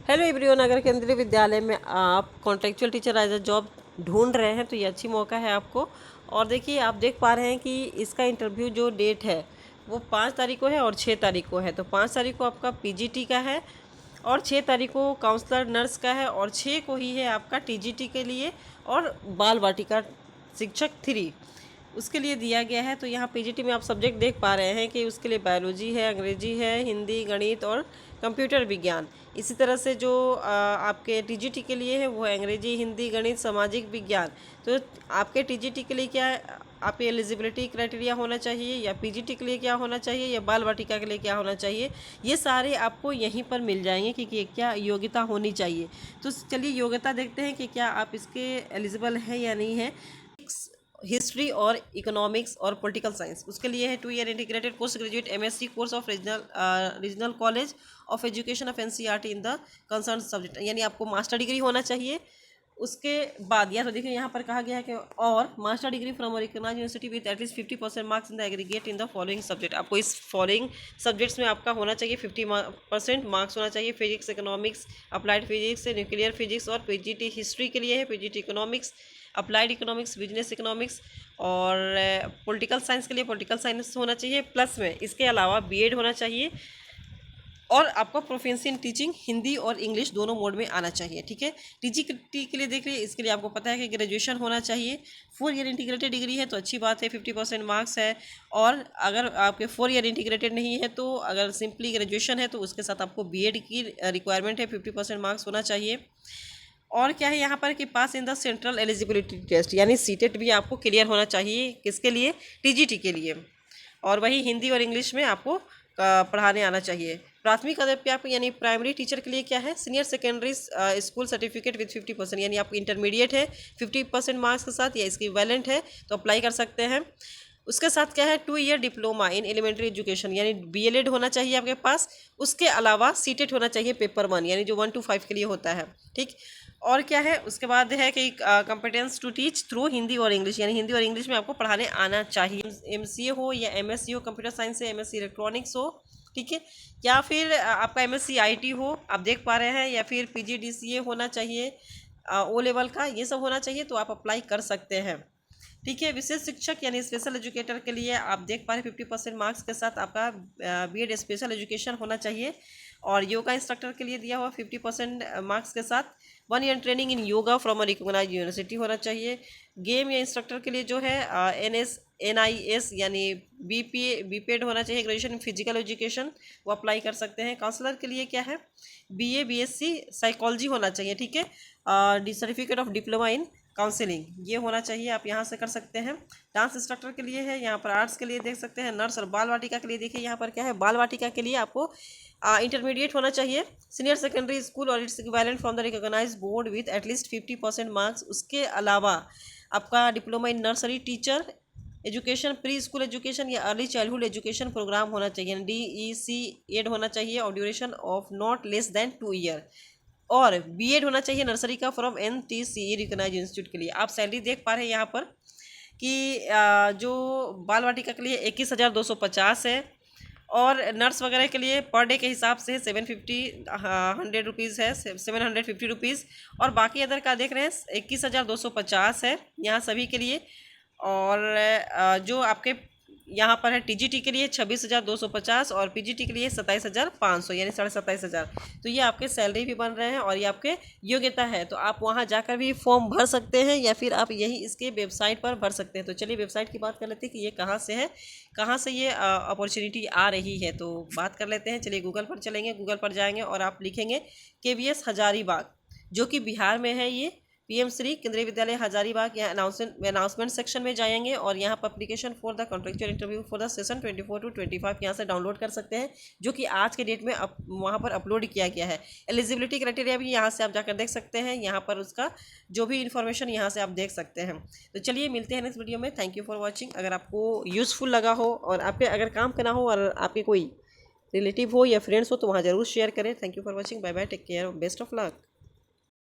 Hello everyone, अगर केंद्रीय विद्यालय में आप contractual teacher as a job ढूंढ रहे हैं तो ये अच्छी मौका है आपको। और देखिए, आप देख पा रहे हैं कि इसका इंटरव्यू जो डेट है वो 5 तारीख को है और 6 तारीख को है। तो 5 तारीख को आपका पीजीटी का है और 6 तारीख को काउंसलर नर्स का है और 6 को ही है आपका टीजीटी के लिए और बाल वाटिका शिक्षक 3 उसके लिए दिया गया है। तो यहाँ पीजीटी में आप सब्जेक्ट देख पा रहे हैं कि उसके लिए बायोलॉजी है, अंग्रेजी है, हिंदी, गणित और कंप्यूटर विज्ञान। इसी तरह से जो आपके टीजीटी के लिए है वो है अंग्रेजी, हिंदी, गणित, सामाजिक विज्ञान। तो आपके टीजीटी के लिए क्या है, आप एलिजिबिलिटी क्राइटेरिया होना चाहिए या पीजीटी के लिए क्या होना चाहिए या बाल वाटिका के लिए क्या होना चाहिए, ये सारे आपको यहीं पर मिल जाएंगे कि क्या योग्यता होनी चाहिए। तो चलिए योग्यता देखते हैं कि क्या आप इसके एलिजिबल हैं या नहीं है। हिस्ट्री और इकोनॉमिक्स और पॉलिटिकल साइंस, उसके लिए है 2 year integrated post graduate MSc course of regional college of education of NCERT in the concern subject, यानी आपको मास्टर डिग्री होना चाहिए। उसके बाद या तो देखिए यहाँ पर कहा गया है कि और master degree from recognised university with at least 50% marks in the aggregate in the following subject. आपको इस फॉलोइंग सब्जेक्ट्स में आपका होना चाहिए 50% मार्क्स होना चाहिए। Physics, economics, applied physics, nuclear physics और पीजीटी हिस्ट्री के लिए है PGT economics, applied economics, business economics और पॉलिटिकल साइंस के लिए पॉलिटिकल साइंस होना चाहिए। प्लस में इसके अलावा बीएड होना चाहिए और आपको प्रोफिशिएंसी इन टीचिंग हिंदी और इंग्लिश दोनों मोड में आना चाहिए। ठीक है, टीजी के लिए देख रहे हैं, इसके लिए आपको पता है कि ग्रेजुएशन होना चाहिए। 4 ईयर इंटीग्रेटेड डिग्री है तो अच्छी बात है, 50% मार्क्स है। और अगर आपके 4 ईयर इंटीग्रेटेड नहीं है तो अगर सिंपली ग्रेजुएशन है तो उसके साथ आपको बीएड की रिक्वायरमेंट है, 50% मार्क्स होना चाहिए। और क्या है यहाँ पर कि pass in the central eligibility test, यानी सीटेट भी आपको क्लियर होना चाहिए। किसके लिए? टीजीटी के लिए। और वही हिंदी और इंग्लिश में आपको पढ़ाने आना चाहिए। प्राथमिक अध्यापक यानी प्राइमरी टीचर के लिए क्या है? Senior secondary school certificate with 50%, यानी आप इंटरमीडिएट है 50% मार्क्स के साथ या इसकी वैलेंट है तो अप्लाई कर सकते हैं। उसके साथ क्या है? 2 year diploma in elementary education, यानी बीएलएड होना चाहिए आपके पास। उसके अलावा सीटेट होना चाहिए पेपर 1, यानी जो 1 to 5 के लिए होता है। ठीक, और क्या है उसके बाद है कि competence to teach through Hindi और इंग्लिश, यानी हिंदी और इंग्लिश में आपको पढ़ाने आना चाहिए। एमसीए हो या एमएससी हो, कंप्यूटर साइंस से एमएससी इलेक्ट्रॉनिक्स हो, ठीक है, या फिर आपका एमएससी आईटी हो, आप देख पा रहे हैं, या फिर पीजीडीसीए होना चाहिए ओ लेवल का, ये सब होना चाहिए तो आप अप्लाई कर सकते हैं। ठीक है, विशेष शिक्षक यानी स्पेशल एजुकेटर के लिए आप देख पा रहे हैं 50% मार्क्स के साथ आपका बीएड स्पेशल एजुकेशन होना चाहिए। और योगा इंस्ट्रक्टर के लिए दिया हुआ 50% मार्क्स के साथ 1 year training in yoga from a recognised university होना चाहिए। गेम या इंस्ट्रक्टर के लिए जो है NIS यानी बीपेड होना चाहिए, ग्रेजुएशन इन फिजिकल एजुकेशन, वो अप्लाई कर सकते हैं। काउंसलर के लिए क्या है? BA BSc साइकोलॉजी होना चाहिए। ठीक है, certificate of diploma in counselling ये होना चाहिए, आप यहाँ से कर सकते हैं। डांस इंस्ट्रक्टर के लिए है, यहाँ पर आर्ट्स के लिए देख सकते हैं। नर्स और बाल वाटिका के लिए देखिए यहाँ पर क्या है, बाल वाटिका के लिए आपको इंटरमीडिएट होना चाहिए, सीनियर सेकेंडरी स्कूल और its equivalent from the recognised board with at least 50% marks. उसके अलावा आपका diploma in nursery teacher education, pre school education या अर्ली चाइल्डहुड एजुकेशन प्रोग्राम होना चाहिए, DEC एड होना चाहिए और duration of not less than 2 year. और बीएड होना चाहिए नर्सरी का फ्रॉम NTCE रिकॉग्नाइज्ड इंस्टीट्यूट के लिए। आप सैलरी देख पा रहे हैं यहाँ पर कि जो बाल वाटिका के लिए 21,250 है और नर्स वगैरह के लिए पर डे के हिसाब से 100 रुपीज़ है, 750 रुपीज़। और बाकी अदर का देख रहे हैं 21,250 है यहाँ सभी के लिए। और जो आपके यहाँ पर है टीजीटी के लिए 26,250 और पीजीटी के लिए 27,500, यानी 27,500। तो ये आपके सैलरी भी बन रहे हैं और ये आपके योग्यता है। तो आप वहाँ जाकर भी फॉर्म भर सकते हैं या फिर आप यही इसके वेबसाइट पर भर सकते हैं। तो चलिए वेबसाइट की बात कर लेते हैं कि ये कहाँ से है, कहाँ से ये अपॉर्चुनिटी आ रही है। तो बात कर लेते हैं, चलिए गूगल पर चलेंगे, गूगल पर जाएंगे और आप लिखेंगे KVS हजारीबाग, जो कि बिहार में है। ये PM श्री केंद्रीय विद्यालय हजारीबाग, यहाँ अनाउंसमेंट सेक्शन में जाएंगे और यहाँ पर application for the contractual interview for the session 24 to 25 यहाँ से डाउनलोड कर सकते हैं, जो कि आज के डेट में वहाँ पर अपलोड किया गया है। एलिजिबिलिटी क्राइटेरिया भी यहाँ से आप जाकर देख सकते हैं, यहाँ पर उसका जो भी इन्फॉर्मेशन यहाँ से आप देख सकते हैं। तो चलिए मिलते हैं नेक्स्ट वीडियो में। Thank you for watching. अगर आपको यूज़फुल लगा हो और आपके अगर काम करना हो और आपके कोई रिलेटिव हो या फ्रेंड्स हो तो वहाँ ज़रूर शेयर करें। Thank you for watching, bye bye, take care, best of luck.